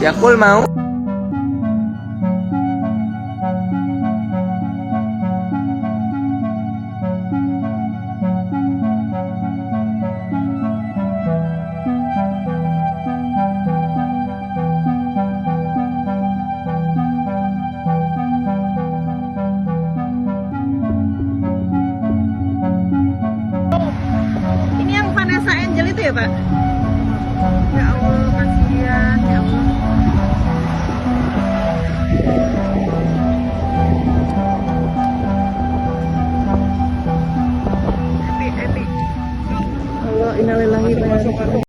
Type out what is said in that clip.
Jakul mau? Ini yang Vanessa Angel itu ya, Pak? Ya Allah, kasihan, ya Allah. Epi. Allah, innalillahi wa inna ilaihi raji'un.